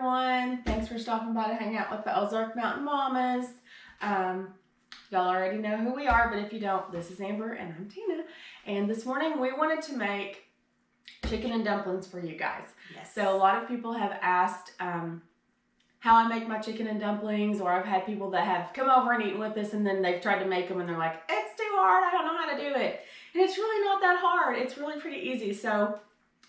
everyone. Thanks for stopping by to hang out with the Ozark Mountain Mamas. Y'all already know who we are, but if you don't, this is Amber and I'm Tina. And this morning we wanted to make chicken and dumplings for you guys. Yes. So a lot of people have asked how I make my chicken and dumplings, or I've had people that have come over and eaten with us and then they've tried to make them and they're like, it's too hard, I don't know how to do it. And it's really not that hard. It's really pretty easy. So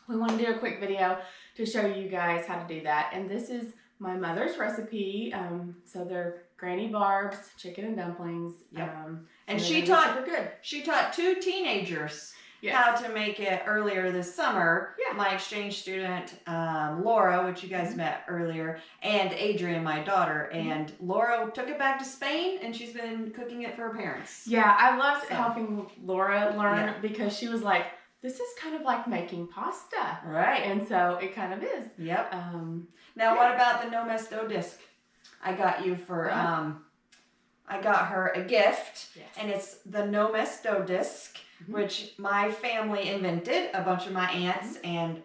we want to do a quick video to show you guys how to do that. And this is my mother's recipe. So they're Granny Barb's chicken and dumplings. Yep. And she taught two teenagers how to make it earlier this summer. Yeah. My exchange student, Laura, which you guys met earlier, and Adrian, my daughter. And Laura took it back to Spain and she's been cooking it for her parents. Yeah, I loved helping Laura learn because she was like, this is kind of like making pasta. Right. And so it kind of is. Yep. Now what about the no mess dough disc? I got you for, I got her a gift. Yes. And it's the no mess dough disc, which my family invented, a bunch of my aunts, and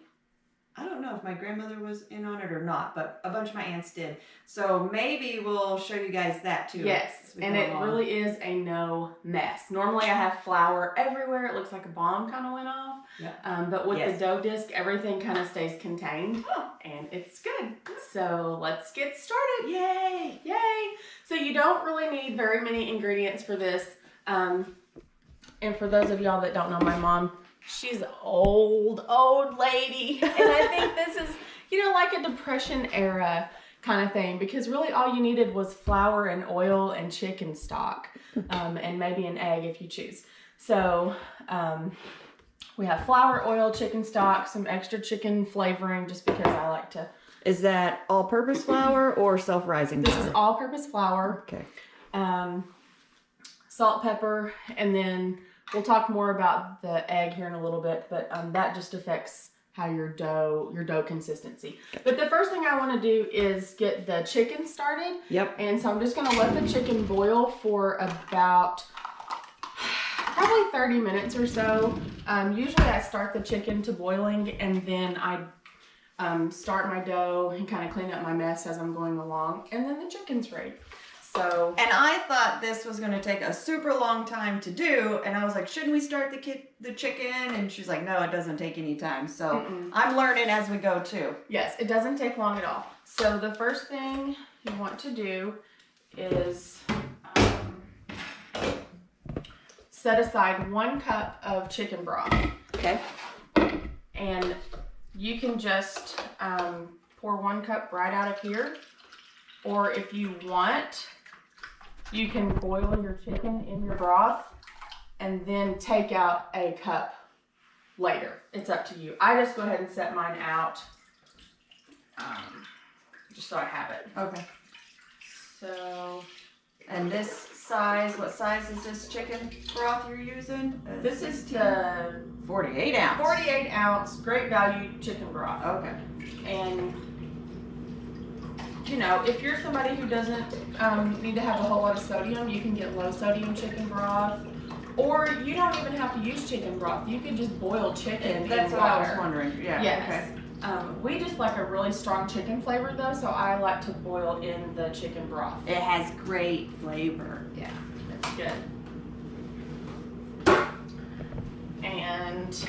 I don't know if my grandmother was in on it or not, but a bunch of my aunts did. So maybe we'll show you guys that too. Yes, and it really is a no mess. Normally I have flour everywhere. It looks like a bomb kind of went off. Yep. But with the dough disc, everything kind of stays contained and it's good. So let's get started. Yay! Yay! So you don't really need very many ingredients for this. And for those of y'all that don't know my mom, she's an old lady. And I think this is, like a Depression era kind of thing, because really all you needed was flour and oil and chicken stock, and maybe an egg if you choose. So we have flour, oil, chicken stock, some extra chicken flavoring just because I like to. Is that all-purpose flour or self-rising flour? This is all-purpose flour. Okay. Salt, pepper, and then we'll talk more about the egg here in a little bit, but that just affects how your dough consistency. But the first thing I want to do is get the chicken started. Yep. And so I'm just going to let the chicken boil for about probably 30 minutes or so. Usually I start the chicken to boiling and then I start my dough and kind of clean up my mess as I'm going along, and then the chicken's ready. So, and I thought this was going to take a super long time to do, and I was like, shouldn't we start the chicken? And she's like, no, it doesn't take any time. So I'm learning as we go too. Yes, it doesn't take long at all. So the first thing you want to do is set aside 1 cup of chicken broth. Okay. And you can just pour 1 cup right out of here, or if you want, you can boil your chicken in your broth and then take out a cup later. It's up to you. I just go ahead and set mine out just so I have it. Okay. So, and this size, what size is this chicken broth you're using? This is the 48 ounce. 48 ounce, great value chicken broth. Okay. And if you're somebody who doesn't need to have a whole lot of sodium, you can get low sodium chicken broth. Or you don't even have to use chicken broth. You could just boil chicken in water. That's what I was wondering. Yeah. Yes. Okay. We just like a really strong chicken flavor though, so I like to boil in the chicken broth. It has great flavor. Yeah, that's good. And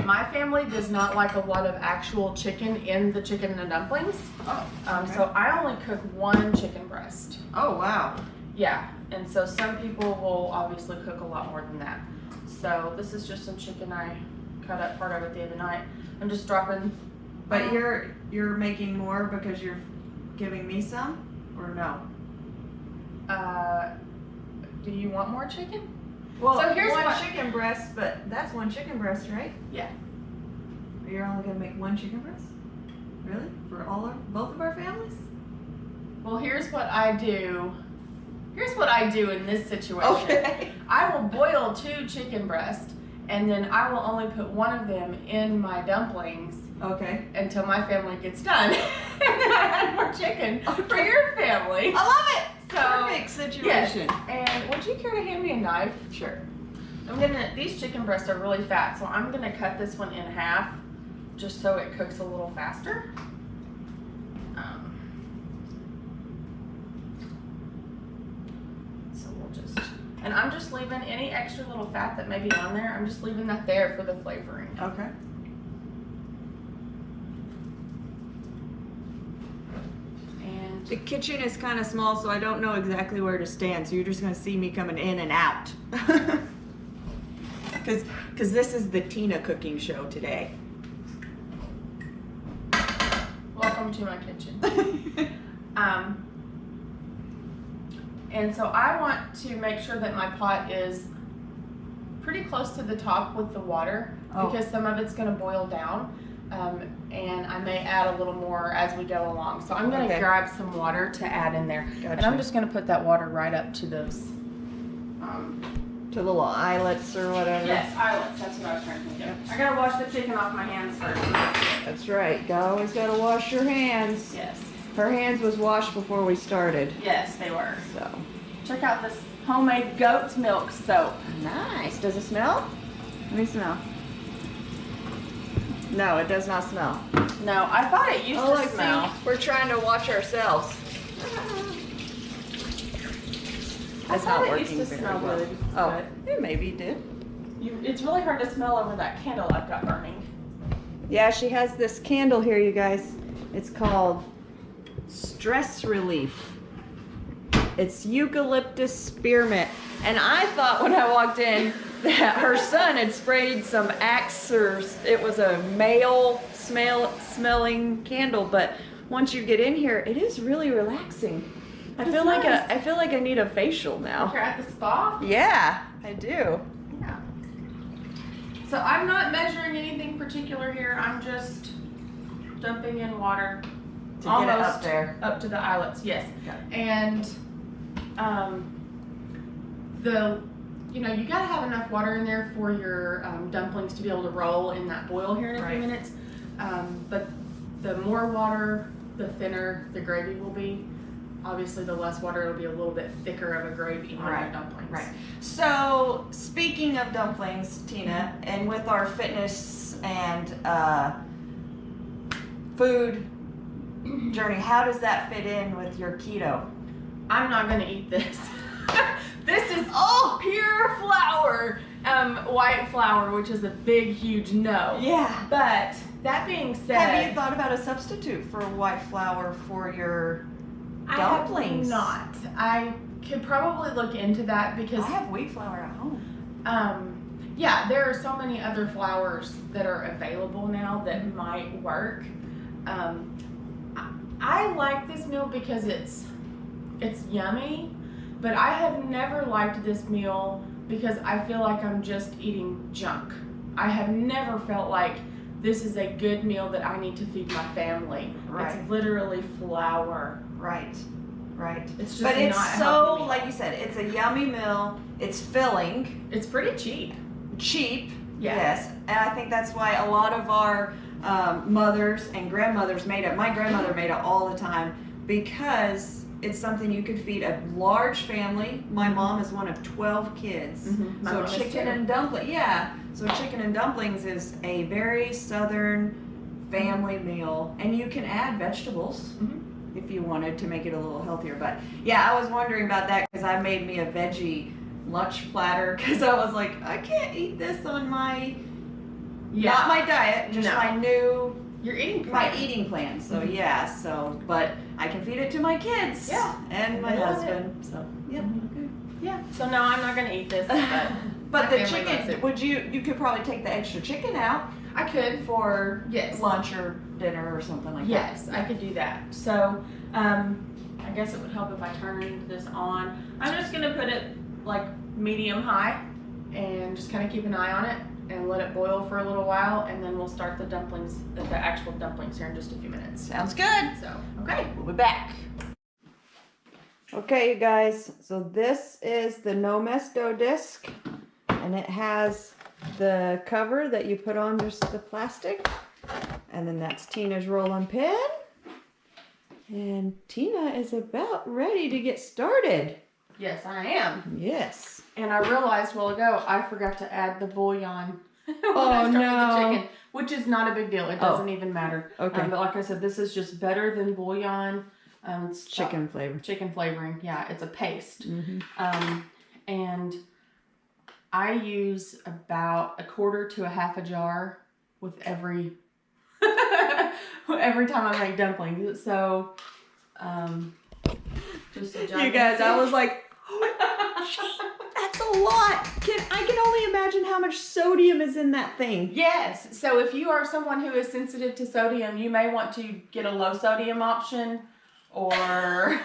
my family does not like a lot of actual chicken in the chicken and dumplings. Oh, okay. So I only cook 1 chicken breast. Oh, wow. Yeah, and so some people will obviously cook a lot more than that. So this is just some chicken I cut up part of it the other night. I'm just dropping. But you're making more because you're giving me some, or no? Do you want more chicken? Well, so here's one chicken breast, but that's 1 chicken breast, right? Yeah. You're only gonna make 1 chicken breast? Really? For both of our families? Well, here's what I do. Here's what I do in this situation. Okay. I will boil 2 chicken breasts, and then I will only put 1 of them in my dumplings. Okay. Until my family gets done. And then I add more chicken for your family. I love it. So, perfect situation. Yes. And would you care to hand me a knife? Sure. These chicken breasts are really fat, so I'm gonna cut this one in half just so it cooks a little faster. just leaving any extra little fat that may be on there. I'm just leaving that there for the flavoring. Okay. And The kitchen is kind of small, so I don't know exactly where to stand. So you're just gonna see me coming in and out. Because this is the Tina cooking show today. welcome to my kitchen. And so I want to make sure that my pot is pretty close to the top with the water because some of it's going to boil down. And I may add a little more as we go along. So I'm going to grab some water to add in there. Gotcha. And I'm just going to put that water right up to those. To little eyelets or whatever. Yes, eyelets. That's what I was trying to think of. I got to wash the chicken off my hands first. That's right. Always got to wash your hands. Yes. Her hands was washed before we started. Yes, they were. So Check out this homemade goat's milk soap. nice. Does it smell? Let me smell. No, it does not smell. No, I thought it used to smell. See, we're trying to watch ourselves. That's not it working used to very smell well. good. Oh, it maybe did. It's really hard to smell over that candle I've got burning. Yeah, she has this candle here, you guys. It's called Stress Relief. It's eucalyptus spearmint. And I thought when I walked in that her son had sprayed some Axe, or it was a male smelling candle, but once you get in here, it is really relaxing. I feel like I need a facial now. You're at the spa? Yeah, I do. Yeah. So I'm not measuring anything particular here. I'm just dumping in water. To get it up there. Up to the eyelets, yes. Okay. And you gotta have enough water in there for your dumplings to be able to roll in that boil here in a few minutes. But the more water, the thinner the gravy will be. Obviously, the less water, it'll be a little bit thicker of a gravy on your dumplings. Right. So, speaking of dumplings, Tina, and with our fitness and food journey, how does that fit in with your keto? I'm not gonna eat this. This is pure flour, white flour, which is a big, huge no. Yeah. But that being said, have you thought about a substitute for white flour for your dumplings? I have not. I could probably look into that because I have wheat flour at home. Yeah, there are so many other flours that are available now that might work. I like this meal because it's yummy, but I have never liked this meal because I feel like I'm just eating junk. I have never felt like this is a good meal that I need to feed my family. Right. It's literally flour. Right. It's just but it's not so, like you said, it's a yummy meal. It's filling. It's pretty cheap. Yeah. Yes, and I think that's why a lot of our mothers and grandmothers made it. My grandmother made it all the time because it's something you could feed a large family. My mom is one of 12 kids. Mm-hmm. So chicken and dumplings. Yeah. So chicken and dumplings is a very southern family meal, and you can add vegetables if you wanted to make it a little healthier. But yeah, I was wondering about that because I made me a veggie lunch platter because I was like, I can't eat this on my not my diet, just my new eating plan. So but I can feed it to my kids and my husband. So yeah. So no, I'm not gonna eat this. But the chicken, you could probably take the extra chicken out. I could for lunch or dinner or something like that. Yes, I could do that. So I guess it would help if I turned this on. I'm just gonna put it like medium high and just kind of keep an eye on it and let it boil for a little while, and then we'll start the dumplings, the actual dumplings here in just a few minutes. Sounds good. So, okay. We'll be back. Okay, you guys, so this is the no mess dough disc, and it has the cover that you put on just the plastic, and then that's Tina's rolling pin, and Tina is about ready to get started. Yes, I am. Yes. And I realized a while ago I forgot to add the bouillon when I started no. the chicken, which is not a big deal. It doesn't even matter. Okay. But like I said, this is just better than bouillon. Chicken flavor. Chicken flavoring. Yeah, it's a paste. Mm-hmm. And I use about a quarter to a half a jar with every every time I make dumplings. So, just a You guys, I was like, that's a lot. I can only imagine how much sodium is in that thing. Yes. So if you are someone who is sensitive to sodium, you may want to get a low sodium option, or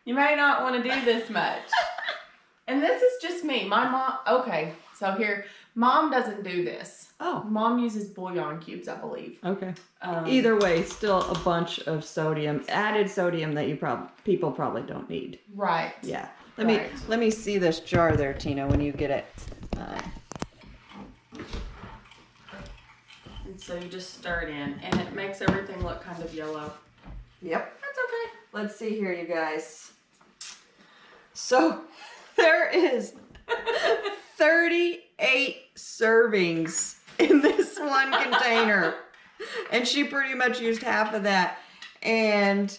you may not want to do this much. And this is just me. My mom. Okay. So here, Mom doesn't do this. Oh. Mom uses bouillon cubes, I believe. Okay. Either way, still a bunch of sodium, added sodium that people probably don't need. Right. Yeah. Let me see this jar there, Tina, when you get it. And so you just stir it in, and it makes everything look kind of yellow. Yep. That's okay. Let's see here, you guys. So there is 38 servings in this one container. And she pretty much used half of that. And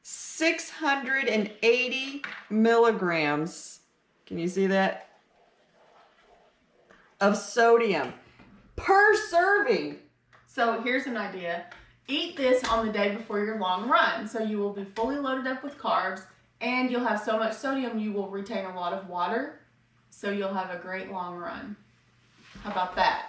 680 milligrams, can you see that? Of sodium per serving. So here's an idea. Eat this on the day before your long run. So you will be fully loaded up with carbs, and you'll have so much sodium you will retain a lot of water. So you'll have a great long run. How about that?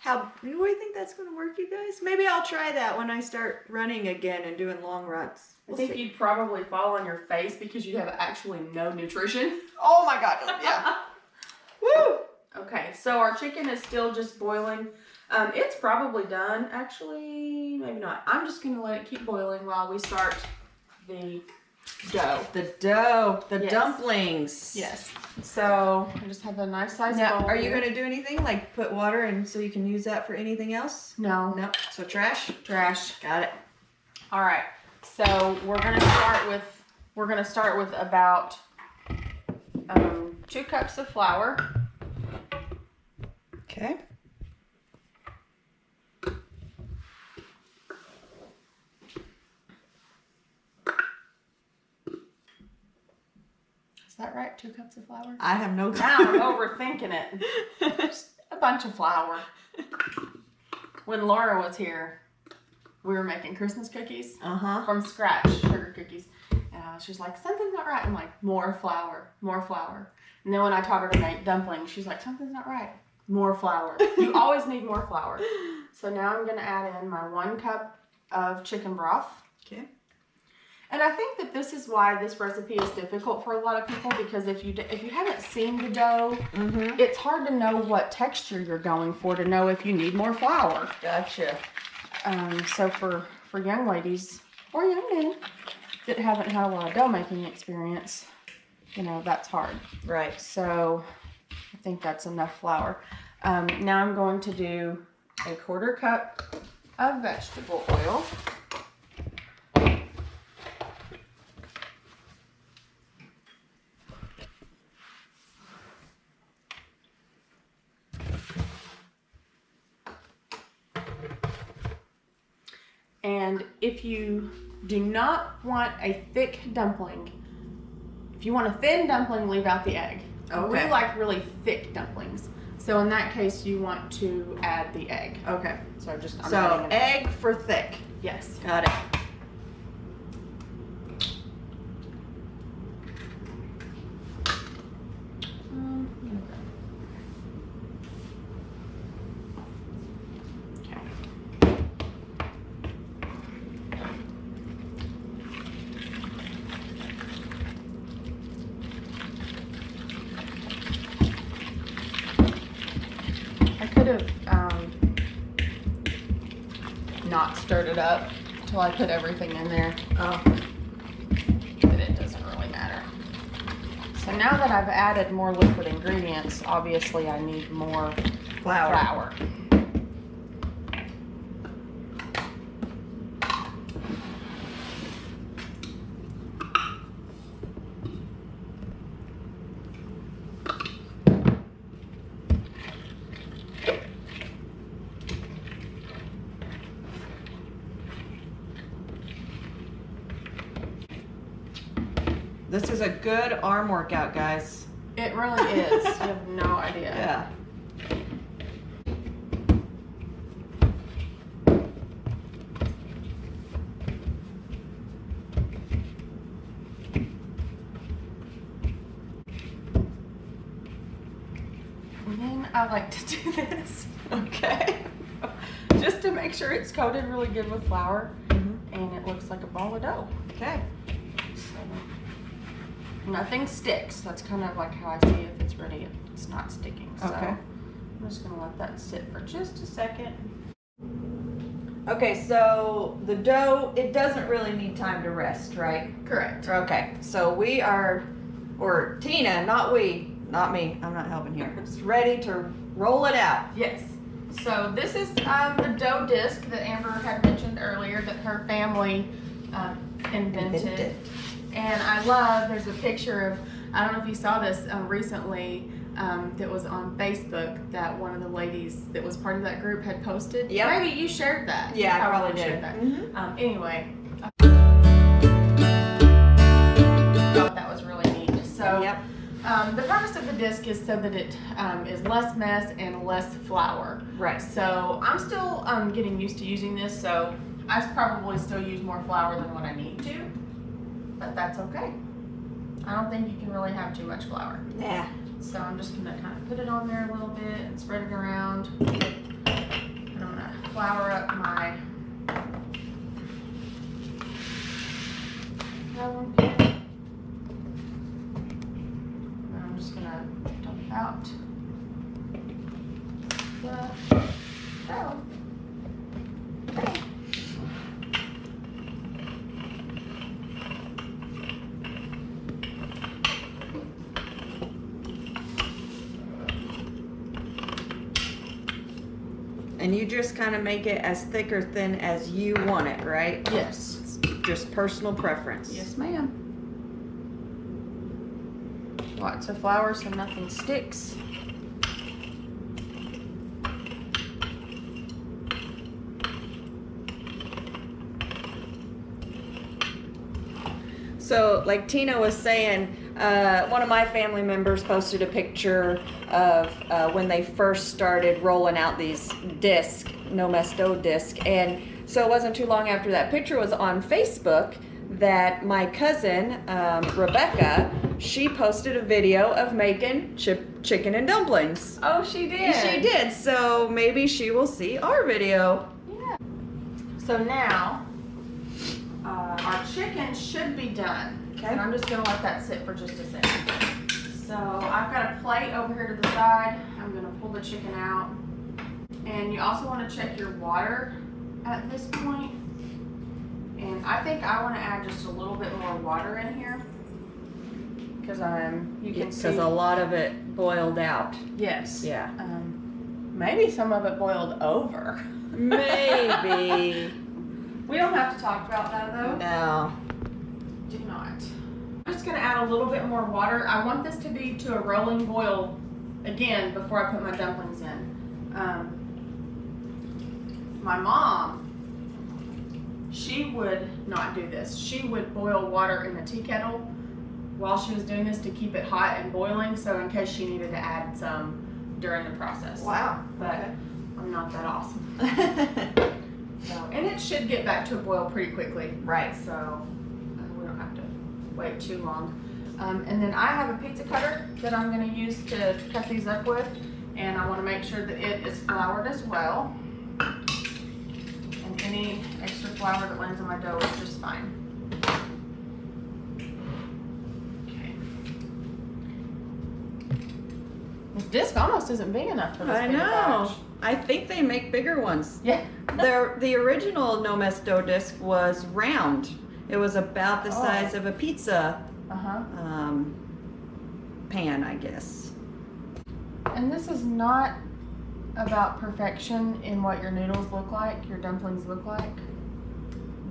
Do you think that's going to work, you guys? Maybe I'll try that when I start running again and doing long runs. I think you'd probably fall on your face because you'd have actually no nutrition. Oh my God, yeah. Woo! Okay, so our chicken is still just boiling. It's probably done. Actually, maybe not. I'm just going to let it keep boiling while we start the dough. The dough, the Yes. dumplings. Yes. So I just have a nice size Now, bowl. are you here. going to do anything like put water in so you can use that for anything else? No. No. So trash? Trash. Got it. All right. So we're gonna start with about 2 cups of flour. Okay. Is that right? 2 cups of flour? I have no Now I'm overthinking it. Just a bunch of flour. When Laura was here, we were making Christmas cookies from scratch, sugar cookies. And she's like, something's not right. I'm like, more flour, more flour. And then when I taught her to make dumplings, she's like, something's not right. More flour. You always need more flour. So now I'm going to add in my 1 cup of chicken broth. Okay. And I think that this is why this recipe is difficult for a lot of people, because if you haven't seen the dough, it's hard to know what texture you're going for to know if you need more flour. Gotcha. So for young ladies or young men that haven't had a lot of dough making experience, that's hard. Right. So I think that's enough flour. Now I'm going to do a 1/4 cup of vegetable oil. And if you do not want a thick dumpling, if you want a thin dumpling, leave out the egg. Okay. We like really thick dumplings. So in that case, you want to add the egg. Okay. So I'm So adding an egg for thick. Yes. Got it. Okay. I could have not stirred it up until I put everything in there. Oh. But it doesn't really matter. So now that I've added more liquid ingredients, obviously I need more flour. This is is a good arm workout, guys. It really is. You have no idea. Yeah. And then I like to do this. Okay. Just to make sure it's coated really good with flour and it looks like a ball of dough. Okay. So nothing sticks. That's kind of like how I see if it's ready. It's not sticking. So Okay. I'm just gonna let that sit for just a second. Okay, so the dough, it doesn't really need time to rest, right? Correct. Okay, so we are, or Tina, not we, not me, I'm not helping here, it's ready to roll it out. Yes. So this is the dough disc that Amber had mentioned earlier that her family invented. And I love, there's a picture of, I don't know if you saw this recently, that was on Facebook that one of the ladies that was part of that group had posted. Yep. Maybe you shared that. Yeah, You I probably did. shared that. Anyway, I thought that was really neat. So Yep. the purpose of the disc is so that it is less mess and less flour. Right. So I'm still getting used to using this, so I probably still use more flour than what I need to, but that's okay. I don't think you can really have too much flour. Yeah. So I'm just gonna kind of put it on there a little bit and spread it around. And I'm gonna flour up my rolling pin. And I'm just gonna dump out the dough. Okay. And you just kind of make it as thick or thin as you want it, right? Yes. It's just personal preference. Yes, ma'am. Lots of flour so nothing sticks. So, like Tina was saying, one of my family members posted a picture of when they first started rolling out these disc, no mess dough disc, and so it wasn't too long after that picture was on Facebook that my cousin Rebecca, she posted a video of making chicken and dumplings. Oh, she did. She did. So maybe she will see our video. Yeah. So now our chicken should be done. Okay. And I'm just gonna let that sit for just a second. So I've got a plate over here to the side. I'm gonna pull the chicken out. And you also want to check your water at this point. And I think I want to add just a little bit more water in here. Because you can see. Because a lot of it boiled out. Yes. Yeah. Maybe some of it boiled over. Maybe. We don't have to talk about that though. No. Do not. I'm just going to add a little bit more water. I want this to be to a rolling boil again before I put my dumplings in. My mom, she would not do this. She would boil water in a tea kettle while she was doing this to keep it hot and boiling, so in case she needed to add some during the process. Wow. But Okay. I'm not that awesome. So, and it should get back to a boil pretty quickly. Right. So we don't have to wait too long. And then I have a pizza cutter that I'm going to use to cut these up with. And I want to make sure that it is floured as well. And any extra flour that lands on my dough is just fine. Okay. This disc almost isn't big enough for this I big a know. batch. I think they make bigger ones. Yeah. The original no mess dough disc was round. It was about the size of a pizza pan, I guess. And this is not about perfection in what your noodles look like, your dumplings look like.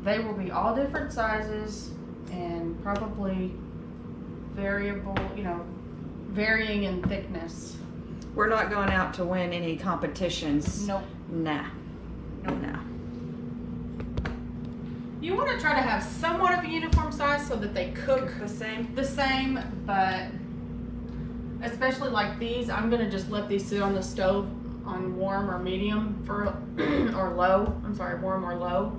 They will be all different sizes and probably variable, varying in thickness. We're not going out to win any competitions. Nope. Nah. Nope. Nah. You want to try to have somewhat of a uniform size so that they cook The same. the same, but especially like these, I'm gonna just let these sit on the stove on warm or medium for or low. I'm sorry, warm or low.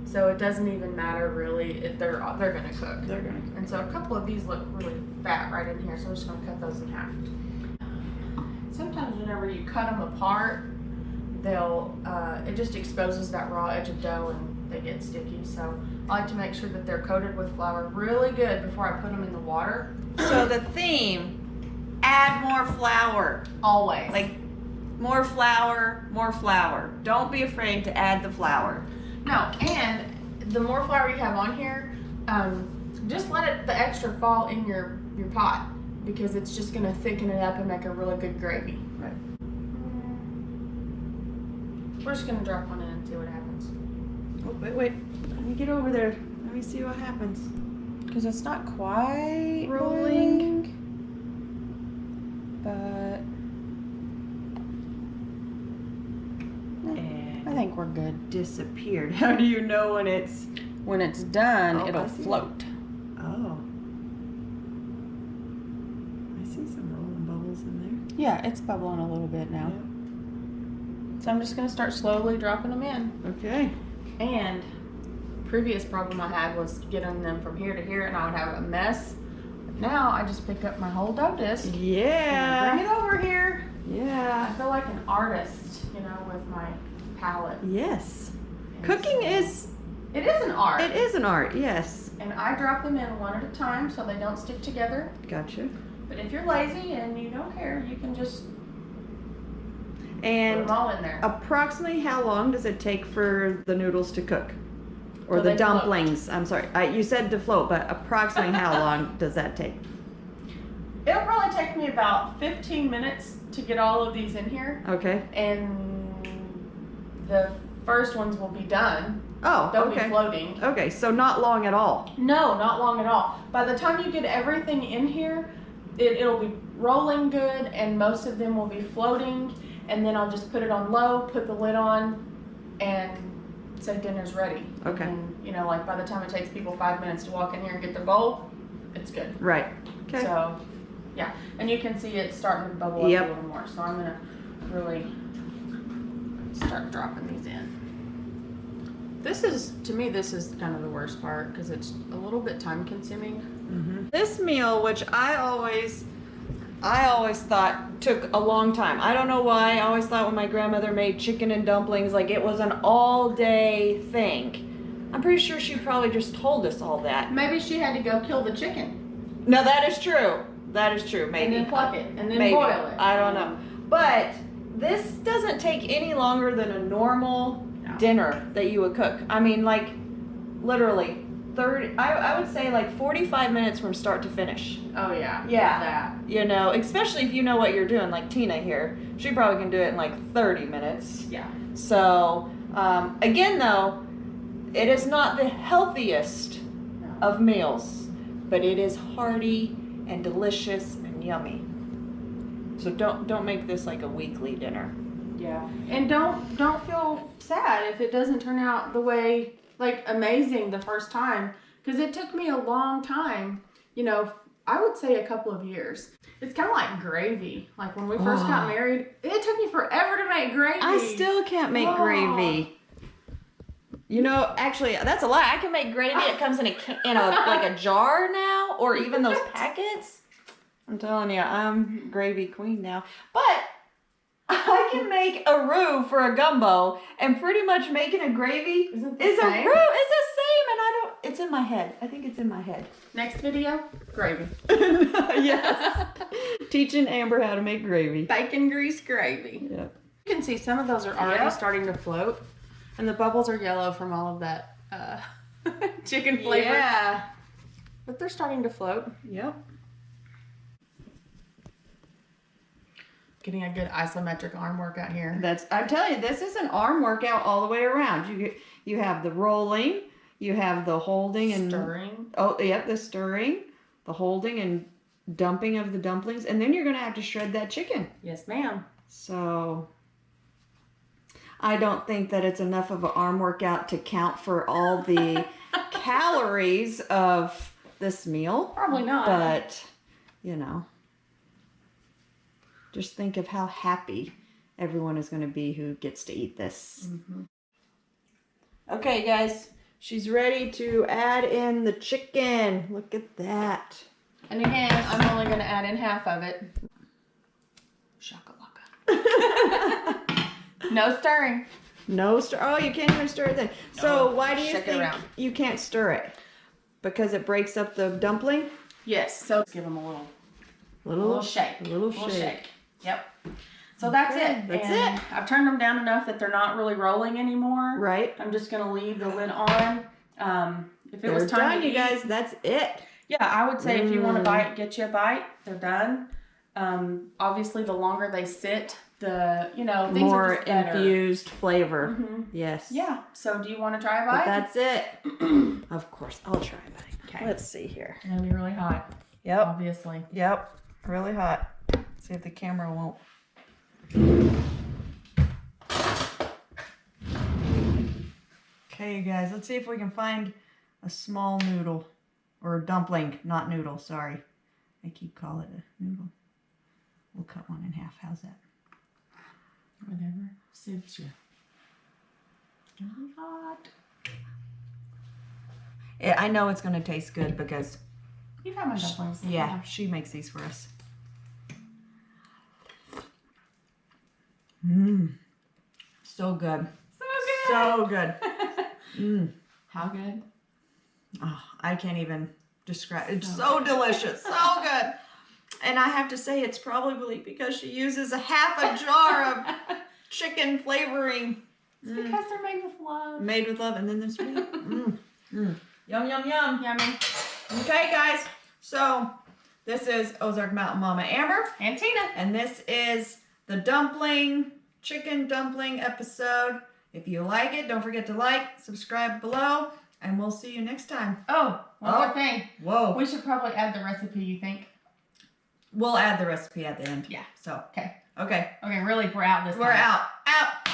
So it doesn't even matter really if they're gonna cook. They're gonna cook. And so a couple of these look really fat right in here, so I'm just gonna cut those in half. Sometimes whenever you cut them apart, they'll it just exposes that raw edge of dough and they get sticky. So I like to make sure that they're coated with flour really good before I put them in the water. So the theme, add more flour. Always. Like more flour, more flour. Don't be afraid to add the flour. No, and the more flour you have on here, just let the extra fall in your pot because it's just gonna thicken it up and make a really good gravy. Right. We're just gonna drop one in and see what happens. Oh, wait. Let me get over there. Let me see what happens. Because it's not quite Rolling. but And I think we're good. disappeared. How do you know when it's... When it's done, Oh, it'll I see. float. Oh. I see some rolling bubbles in there. Yeah, it's bubbling a little bit now. So I'm just gonna start slowly dropping them in. Okay. And previous problem I had was getting them from here to here and I would have a mess. Now I just pick up my whole dough disc and Yeah. bring it over here. I Yeah. feel like an artist, you know, with my palette. Yes. And Cooking so- is... It is an art. It is an art, yes. And I drop them in one at a time so they don't stick together. Gotcha. But if you're lazy and you don't care, you can just put And them all in there. approximately how long does it take for the noodles to cook? Or Till the they float. dumplings? I'm sorry. You said to float, but approximately how long does that take? It'll probably take me about 15 minutes to get all of these in here. Okay. And the first ones will be done. Oh, They'll be okay. floating. Okay, so not long at all. No, not long at all. By the time you get everything in here, it'll be rolling good and most of them will be floating. And then I'll just put it on low, put the lid on, and say dinner's ready. Okay. And, you know, like by the time it takes people 5 minutes to walk in here and get their bowl, it's good. Right. Okay. So, yeah. And you can see it starting to bubble up Yep. a little more. So I'm going to really start dropping these in. To me, this is kind of the worst part because it's a little bit time consuming. Mm-hmm. This meal, which I always thought took a long time. I don't know why. I always thought when my grandmother made chicken and dumplings, like it was an all-day thing. I'm pretty sure she probably just told us all that. Maybe she had to go kill the chicken No, that is true. That is true. Maybe. and then pluck it and then Maybe. boil it. I don't know. But this doesn't take any longer than a normal No. dinner that you would cook. I mean, like, literally 30, I would say like 45 minutes from start to finish. Oh yeah. Yeah. That. You know, especially if you know what you're doing, like Tina here. She probably can do it in like 30 minutes. Yeah. So, again though, it is not the healthiest No. of meals, but it is hearty and delicious and yummy. So don't make this like a weekly dinner. Yeah. And don't feel sad if it doesn't turn out the way, like, amazing the first time, because it took me a long time, you know, I would say a couple of years. It's kind of like gravy. Like when we first got married, it took me forever to make gravy. I still can't make gravy. You know, actually, that's a lie. I can make gravy. It comes in a like a jar now, or even those packets. I'm telling you, I'm gravy queen now. But I can make a roux for a gumbo, and pretty much making a gravy Is it the is a roux. same? It's the same, and I don't. It's in my head. I think it's in my head. Next video, gravy. Yes. Teaching Amber how to make gravy. Bacon grease gravy. Yeah. You can see some of those are already Yep. starting to float, and the bubbles are yellow from all of that chicken flavor. Yeah. But they're starting to float. Yep. Getting a good isometric arm workout here. I'm telling you, this is an arm workout all the way around. You have the rolling, you have the holding and Stirring. oh yep, the stirring, the holding and dumping of the dumplings, and then you're gonna have to shred that chicken. Yes, ma'am. So I don't think that it's enough of an arm workout to count for all the calories of this meal. Probably not. But, you know, just think of how happy everyone is going to be who gets to eat this. Mm-hmm. Okay, guys, she's ready to add in the chicken. Look at that. And again, I'm only going to add in half of it. Shakalaka. No stirring. No stir. Oh, you can't even stir it then. So why do you shake it think around. you can't stir it? Because it breaks up the dumpling? Yes. So give them a little shake. A little shake. Yep. So that's Okay, it. that's and it. I've turned them down enough that they're not really rolling anymore. Right. I'm just going to leave the lid on. If it They're was time done, to you eat, guys. That's it. yeah, I would say if you want a bite, get you a bite. They're done. Obviously, the longer they sit, the things More are just better. infused flavor. Mhm. Yes. Yeah. So do you want to try a But bite? that's it. Of course, I'll try a bite. Okay. Let's see here. It's gonna be really hot. Yep. Obviously. Yep. Really hot. See if the camera won't. Okay, you guys. Let's see if we can find a small noodle. Or dumpling, not noodle, sorry. I keep calling it a noodle. We'll cut one in half. How's that? Whatever suits you. It's gonna be hot. Yeah, I know it's going to taste good because, You've had my dumplings. yeah, she makes these for us. Mmm. So good. So good. So good. Mmm. How good? Oh, I can't even describe. It's so delicious. So good. And I have to say, it's probably because she uses a half a jar of chicken flavoring. It's because they're made with love. Made with love. And then there's meat. Yum, yum, yum. Yummy. Okay, guys. So this is Ozark Mountain Mama Amber. And Tina. And this is the chicken dumpling episode. If you like it, don't forget to like, subscribe below, and we'll see you next time. Oh, one more thing. Whoa. We should probably add the recipe, you think? We'll add the recipe at the end. Yeah. So, Okay. okay. Okay, really, we're out this time. We're out. Out.